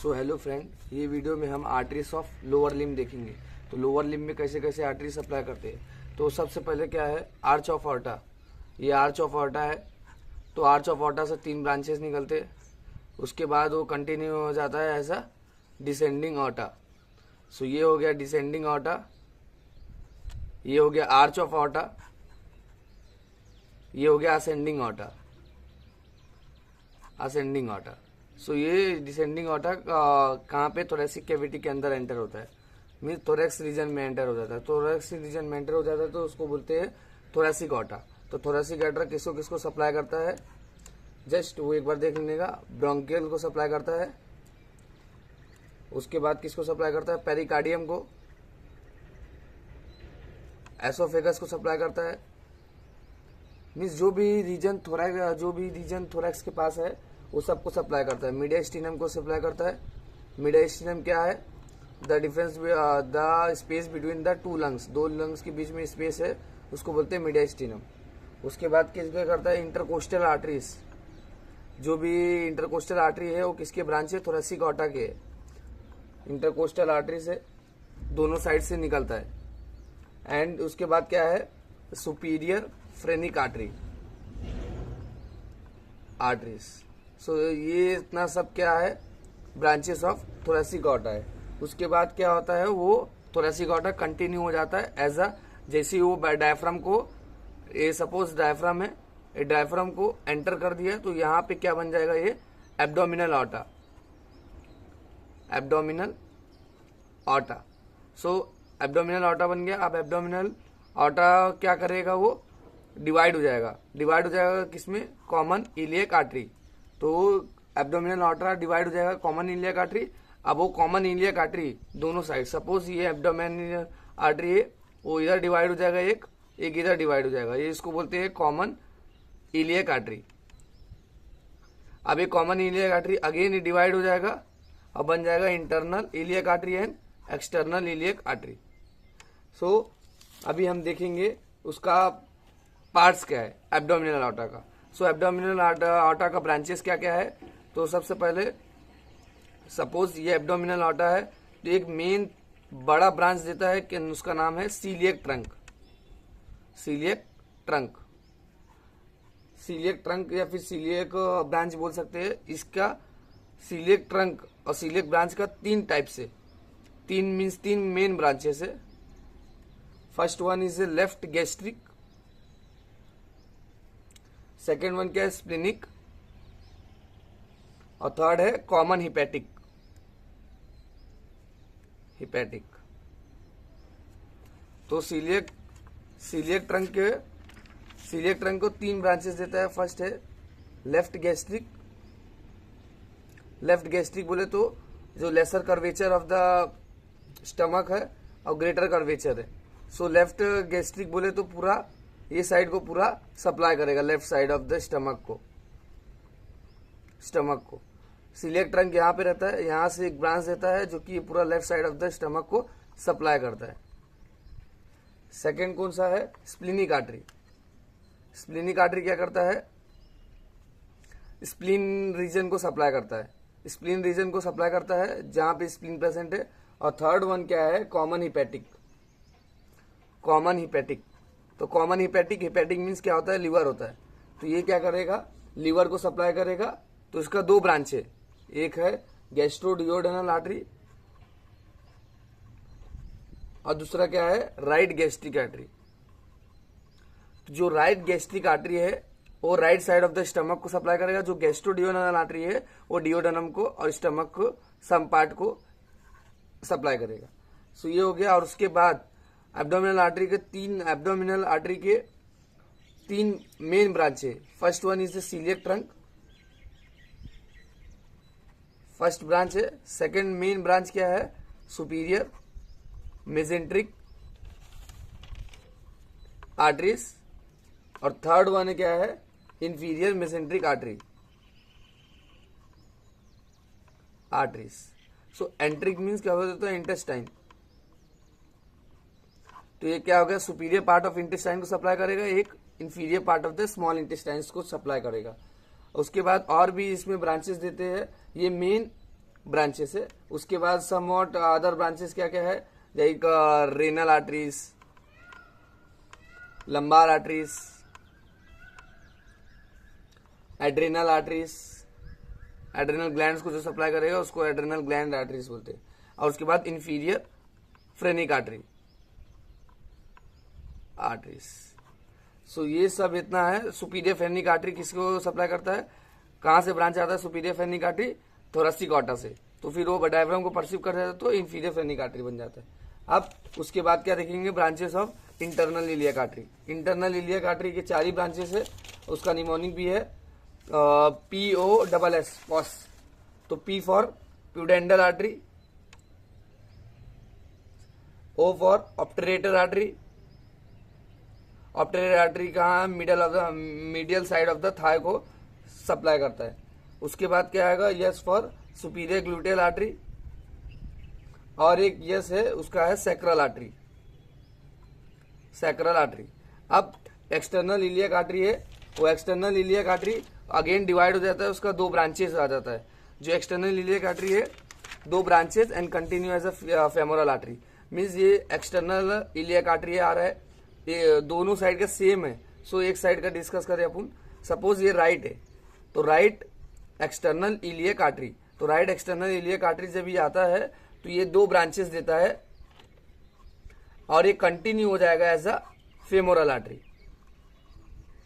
So hello friend, ये video में हम आर्टरीज ऑफ लोअर लिम्ब देखेंगे। तो लोअर लिम्ब में कैसे कैसे आर्टरी सप्लाई करते हैं। तो सबसे पहले क्या है, आर्च ऑफ ऑर्टा। ये आर्च ऑफ ऑर्टा है। तो आर्च ऑफ ऑर्टा से 3 ब्रांचेस निकलते, उसके बाद वो कंटिन्यू हो जाता है ऐसा डिसेंडिंग ऑर्टा। सो ये हो गया डिसेंडिंग ऑर्टा, ये हो गया आर्च ऑफ ऑर्टा, ये हो गया ascending aorta. Ascending aorta. So ये डिसेंडिंग ऑर्टा कहाँ पे, थोरेसिक कैविटी के अंदर एंटर होता है, मीन थोरेक्स रीजन में एंटर हो जाता है। थोरेक्स रीजन में एंटर हो जाता है तो उसको बोलते हैं थोरेसिक ऑर्टा। तो थोरेसिक ऑर्टा किसको किसको सप्लाई करता है, जस्ट वो एक बार देख लेने का। ब्रोंकियल को सप्लाई करता है, उसके बाद किसको सप्लाई करता है, पेरिकार्डियम को, एसोफेगस को सप्लाई करता है। मीन्स जो भी रीजन थोरैक्स के पास है वो सबको सप्लाई करता है। मीडियास्टिनम को सप्लाई करता है। मीडियास्टिनम क्या है, the difference the space between the two lungs, दो लंग्स के बीच में स्पेस है, उसको बोलते हैं मीडियास्टिनम। उसके बाद किसका करता है, इंटरकोस्टल आर्टरीज। जो भी इंटरकोस्टल आर्टरी है वो किसके ब्रांच है, थोरेसिक ऑर्टा के। इंटरकोस्टल आर्टरी से दोनों साइड से निकलता है। एंड उसके बाद क्या है, सुपीरियर फ्रेनिक आर्टरीज। सो ये इतना सब क्या है, ब्रांचेस ऑफ थोरेसिक ऑर्टा है। उसके बाद क्या होता है, वो थोरेसिक ऑर्टा कंटिन्यू हो जाता है एज अ, जैसे वो डायफ्राम को, ये सपोज डायफ्राम है, ये डायफ्राम को एंटर कर दिया तो यहाँ पे क्या बन जाएगा, ये abdominal aorta. Abdominal aorta. So abdominal aorta बन गया। अब एब्डोमिनल ऑर्टा क्या करेगा, वो डिवाइड हो जाएगा। डिवाइड हो जाएगा किसमें, कॉमन इलियक आर्टरी। तो एब्डोमिनल ऑर्टा डिवाइड हो जाएगा कॉमन इलियक आर्टरी। अब वो कॉमन इलियक आर्टरी दोनों साइड, सपोज ये एब्डोमिनल आर्टरी है, वो इधर डिवाइड हो जाएगा, एक इधर डिवाइड हो जाएगा, ये इसको बोलते हैं कॉमन इलियक आर्टरी। अब ये common iliac artery again divide हो जाएगा, अब बन जाएगा internal iliac artery and external iliac artery. So अभी हम देखेंगे उसका पार्ट्स क्या है एब्डोमिनल ऑर्टा का। सो एब्डोमिनल ऑर्टा का ब्रांचेस क्या क्या है। तो सबसे पहले सपोज ये एब्डोमिनल ऑर्टा है, तो एक मेन बड़ा ब्रांच देता है कि उसका नाम है coeliac trunk. Coeliac trunk, coeliac trunk या फिर सीलियक ब्रांच बोल सकते हैं। इसका सीलियक ट्रंक और सीलियक ब्रांच का 3 टाइप से, 3 मेन ब्रांचेस है। First one is left gastric, second one क्या है, स्प्लिनिक, और थर्ड है कॉमन हिपैटिक। तो सीलियक ट्रंक को 3 ब्रांचेस देता है। फर्स्ट है लेफ्ट गैस्ट्रिक। लेफ्ट गैस्ट्रिक बोले तो जो lesser curvature of the stomach है और ग्रेटर कर्वेचर है। सो लेफ्ट गैस्ट्रिक बोले तो पूरा ये साइड को पूरा सप्लाई करेगा, left side of the stomach को। सीलियक ट्रंक यहाँ पे रहता है, यहाँ से एक ब्रांच देता है जो कि पूरा left side of the stomach को सप्लाई करता है। सेकेंड कौन सा है, स्प्लिनिक आर्टरी। स्प्लिनिक आर्टरी क्या करता है, स्प्लीन रीजन को सप्लाई करता है। स्प्लीन रीजन को सप्लाई करता है जहां पे स्प्लीन प्रेजेंट है। और थर्ड वन क्या है, कॉमन हिपैटिक। तो कॉमन हिपैटिक मीन्स क्या होता है, लीवर होता है। तो ये क्या करेगा, लीवर को सप्लाई करेगा। तो इसका 2 ब्रांच है, एक है गैस्ट्रोडियोडेनल आर्टरी और दूसरा क्या है, राइट गैस्ट्रिक आर्टरी। जो राइट गैस्ट्रिक आर्टरी है वो right side of the stomach को सप्लाई करेगा। जो गैस्ट्रोडियोडेनल आर्टरी है वो डियोडेनम को और स्टमक को, सम पार्ट को सप्लाई करेगा। सो ये हो गया। और उसके बाद एब्डोमिनल आर्टरी के 3 मेन ब्रांच है। First one is the coeliac trunk, first branch है। सेकेंड मेन ब्रांच क्या है, सुपीरियर मेसेंट्रिक आर्टरीज, और थर्ड वन क्या है, inferior mesenteric arteries. So enteric means क्या होता है, इंटेस्टाइन। तो ये क्या हो गया, सुपीरियर पार्ट ऑफ इंटेस्टाइन को सप्लाई करेगा, एक inferior part of the small intestine को सप्लाई करेगा। उसके बाद और भी इसमें ब्रांचेस देते हैं। ये मेन ब्रांचेस है। उसके बाद समवॉट अदर ब्रांचेस क्या क्या है, like renal arteries, lumbar arteries, adrenal arteries, adrenal glands को जो सप्लाई करेगा उसको एड्रिनल ग्लैंड आर्टरीज बोलते हैं। और उसके बाद इंफीरियर फ्रेनिक आर्टरीज। सो ये सब इतना है। सुपीरियर फ्रेनिक आर्टरी किसको सप्लाई करता है, कहां से ब्रांच आता है superior phrenic artery, thoracic artery से, तो फिर वो डायफ्राम को परसीव कर देता है तो इंफीरियर फ्रेनिक आर्टरी बन जाता है। अब उसके बाद क्या देखेंगे, branches of internal iliac artery. Internal iliac artery के 4 ही ब्रांचेस है, उसका निमोनिक भी है POSS पॉस। तो P for pudendal artery, O for obturator artery. Obturator artery कहाँ, medial side of the thigh को सप्लाई करता है। उसके बाद क्या आएगा, S for superior gluteal artery, और एक यस है उसका है सैक्रल आर्टरी, सैक्रल आर्टरी। अब एक्सटर्नल इलियक आर्टरी है, वो external iliac artery again divide हो जाता है, उसका 2 ब्रांचेस आ जाता है। जो एक्सटर्नल इलियक आर्टरी है 2 branches and continue as a femoral artery. Means ये एक्सटर्नल इलियक आर्टरी आ रहा है, ये दोनों साइड का सेम है। सो एक साइड का डिस्कस करें अपन, सपोज ये राइट है तो राइट एक्सटर्नल इलियक आर्टरी, तो राइट एक्सटर्नल इलियक आर्टरी जब ये आता है तो ये 2 ब्रांचेस देता है और ये कंटिन्यू हो जाएगा as a femoral artery.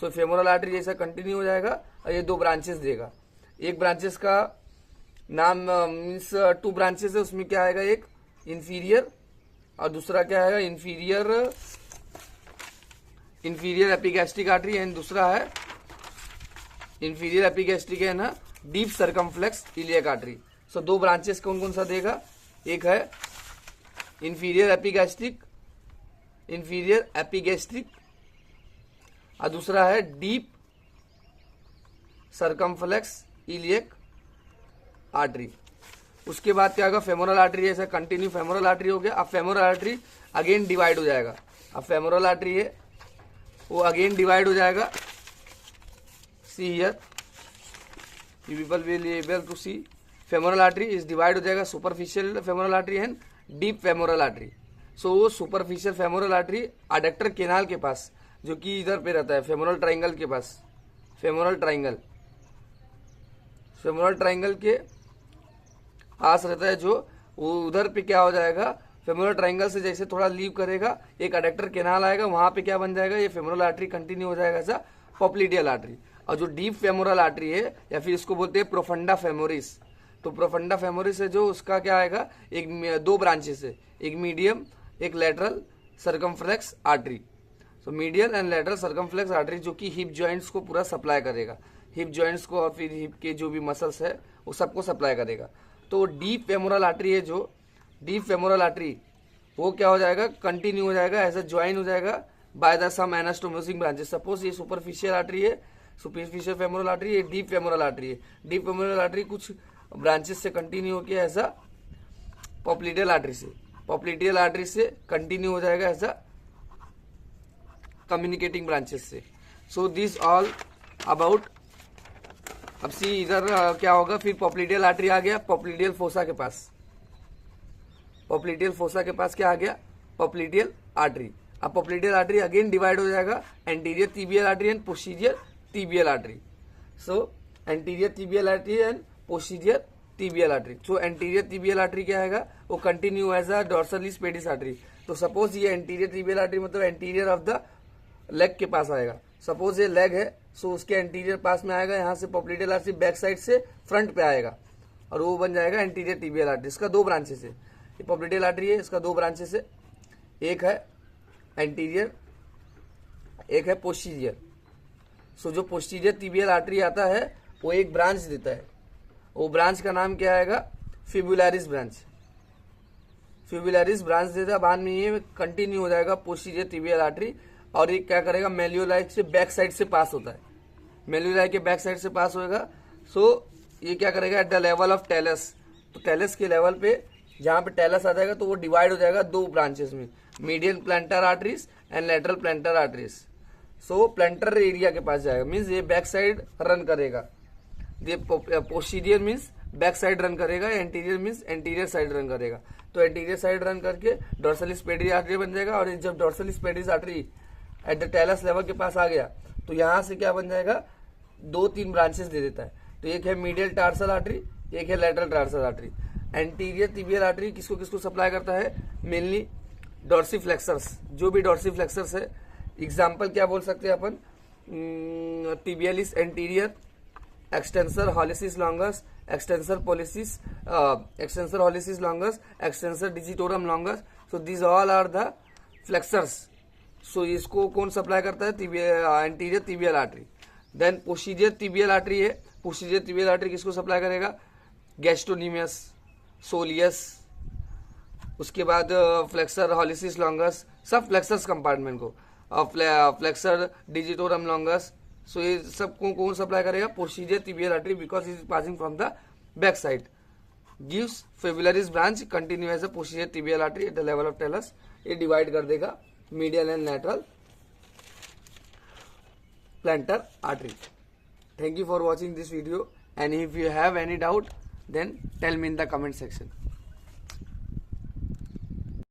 So femoral artery जैसा कंटिन्यू हो जाएगा और ये 2 ब्रांचेस देगा। एक ब्रांचेस का नाम मीन्स 2 ब्रांचेस है, उसमें क्या आएगा, एक इंफीरियर और दूसरा क्या आएगा इंफीरियर एपिगैस्ट्रिक आर्टरी, एंड दूसरा है इंफीरियर एपिगैस्ट्रिक है ना डीप सर्कमफ्लेक्स इलियक आर्टरी। सो 2 ब्रांचेस कौन कौन सा देगा, एक है इंफीरियर एपिगैस्ट्रिक और दूसरा है डीप सर्कमफ्लेक्स इलियक आर्टरी। उसके बाद क्या होगा, फेमोरल आर्टरी ऐसा कंटिन्यू फेमोरल आर्टरी हो गया। अब फेमोरल आर्टरी अगेन डिवाइड हो जाएगा। अब फेमोरल आर्टरी है वो अगेन डिवाइड हो जाएगा। See here you people will able to see femoral artery is divide हो जाएगा superficial femoral artery and deep femoral artery. So superficial femoral artery adductor canal के पास, जो कि इधर पे रहता है फेमोरल ट्राइंगल के पास, फेमोरल ट्राइंगल के पास रहता है, जो वो उधर पे क्या हो जाएगा, फेमोरल ट्राइंगल से जैसे थोड़ा लीव करेगा एक अडक्टर केनाल आएगा, वहां पे क्या बन जाएगा, ये फेमोरल आर्टरी कंटिन्यू हो जाएगा ऐसा पॉप्लिडियल आर्टरी। और जो डीप फेमोरल आर्टरी है या फिर इसको बोलते हैं प्रोफंडा फेमोरिस, तो प्रोफंडा फेमोरिस है जो उसका क्या आएगा, एक 2 ब्रांचेस है, एक मीडियम एक लेटरल सर्कमफ्लेक्स आर्टरी। तो medial and lateral circumflex artery जो कि हिप जॉइंट्स को पूरा सप्लाई करेगा, हिप जॉइंट्स को और फिर हिप के जो भी मसल्स है वो सबको सप्लाई करेगा। तो डीप फेमोरल आर्टरी है, जो डीप फेमोरल आर्टरी वो क्या हो जाएगा, कंटिन्यू हो जाएगा, ऐसा ज्वाइन हो जाएगा by the some anastomotic branches. Suppose ये सुपरफिशियल आर्टरी है, सुपरफिशियल फेमोरल आर्टरी, ये डीप फेमोरल आर्टरी है। डीप फेमोरल आर्टरी कुछ ब्रांचेस से कंटिन्यू होकर ऐसा पॉप्लिडियल आर्टरी से कंटिन्यू हो जाएगा ऐसा कम्युनिकेटिंग ब्रांचेस से। So this all about. अब सी इधर क्या होगा, फिर पॉप्लिडियल आर्टरी आ गया पॉप्लिडियल फोसा के पास, पॉप्लिडियल फोसा के पास क्या आ गया, पॉप्लिडियल आर्टरी। अब पॉप्लिडियल आर्टरी अगेन डिवाइड हो जाएगा anterior tibial artery and posterior tibial artery. So anterior tibial artery and posterior tibial artery. So anterior tibial artery क्या आएगा, वो continue as a dorsalis pedis artery. तो सपोज ये एंटीरियर tibial आर्टरी मतलब anterior of the leg के पास आएगा। Suppose ये लेग है, सो उसके एंटीरियर पास में आएगा, यहाँ से पॉप्लिडियल आर्टरी बैक साइड से फ्रंट पे आएगा और वो बन जाएगा एंटीरियर tibial आर्टरी। इसका 2 ब्रांचेस है, ये पॉप्लिडियल आर्टरी है, इसका 2 ब्रांचेस है, एक है एंटीरियर एक है पोस्टीरियर। सो जो पोस्टीरियर tibial आर्टरी आता है वो एक ब्रांच देता है, वो ब्रांच का नाम क्या आएगा, फिबुलरिस ब्रांच। फिबुलरिस ब्रांच देता है, बाद में ये कंटिन्यू हो जाएगा पोस्टीरियर tibial आर्टरी और ये क्या करेगा, मेल्यूलाई से बैक साइड से पास होता है, मेल्यूलाई के बैक साइड से पास होएगा। सो ये क्या करेगा at the level of talus, तो टेलस के लेवल पे जहां पे टेलस आ जाएगा तो वो डिवाइड हो जाएगा 2 ब्रांचेस में, median planter arteries and lateral planter arteries. So planter area के पास जाएगा, मीन्स ये बैक साइड रन करेगा, ये posterior means back side run करेगा, anterior means anterior side run करेगा। तो एंटीरियर साइड रन करके डॉर्सलिस पेडिस आर्टरी बन जाएगा। और जब dorsalis pedis artery at the talus level के पास आ गया तो यहाँ से क्या बन जाएगा, 2-3 ब्रांचेस दे देता है। तो एक है मीडियल टार्सल आर्टरी, एक है lateral tarsal artery. Anterior tibial artery किसको किसको सप्लाई करता है, मेनली डॉर्सीफ्लेक्सर्स, जो भी डॉर्सीफ्लेक्सर्स है। एग्जाम्पल क्या बोल सकते हैं अपन, tibialis anterior, extensor hallucis longus, extensor pollicis, extensor hallucis longus, extensor digitorum longus. So these all are the flexors. So इसको कौन सप्लाई करता है, anterior tibial artery. Then posterior tibial artery है, posterior tibial artery किसको supply करेगा, gastrocnemius, soleus, उसके बाद flexor hallucis longus, सब फ्लेक्सर्स कंपार्टमेंट को, फ्लेक्सर डिजिटोरम लॉन्गस। सो ये सब को कौन सप्लाई करेगा, posterior tibial artery, because is passing from the back side. Gives fibularis branch continue as a posterior tibial artery at the level of talus. ये divide कर देगा medial and lateral plantar artery. Thank you for watching this video, and if you have any doubt then tell me in the comment section.